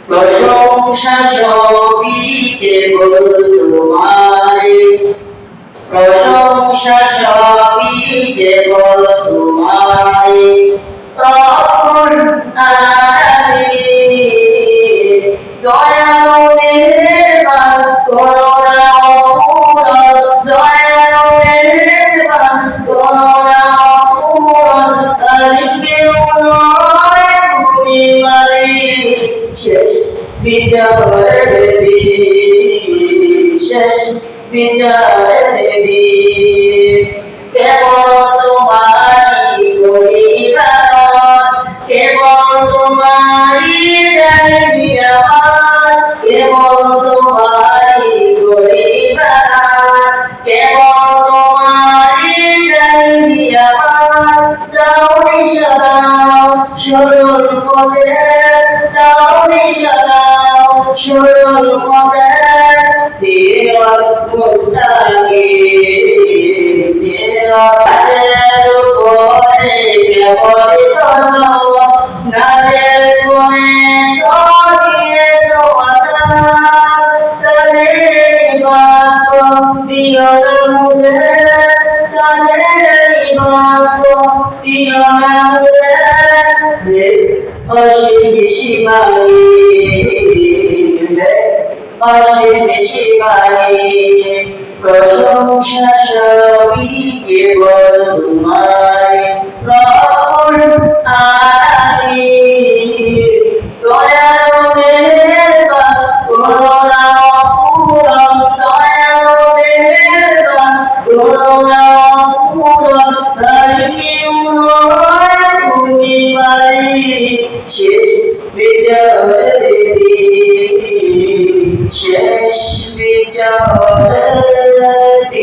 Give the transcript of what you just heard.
প্রশংসা সবই কেবল তোমারই, প্রশংসা সবই কেবল তোমারই। তখন আমি দয়ালু মেহেরবান করুণা অপূরণ, দয়ালু মেহেরবান করুণা অপূরণ, আর কেউ নয় তুমি মালিক। শেষ বিচারের দিন, শেষ বিচারের দিন, কেবল তোমারই গরিবান, কেবল তোমারই জানি আমার, কেবল তোমারই গরিবান, কেবল তোমারই জানি আমার। দাও নিশা দাও সরল পথে, দাও নিশা দাও সরল পথে, সিরাত মুস্তাকিম, সিরাতের উপরে কেবল কদম, নাজেল করে চলিয়ে সমাধান, তাদের ইবাদত দিও না মুঝে, তাদের ইবাদত দিও না মুঝে। অসীম সীমাহীন, অসীম সীমাহীন, প্রশংসা সবই কেবল তোমারই। রব্বুল আলামিন, দয়ালু মেহেরবান করুণা অপূরণ, দয়ালু মেহেরবান করুণা অপূরণ, আর কেউ নয় তুমি মালিক। শেষ বিচারের দিন, শেষ বিচারের দিন।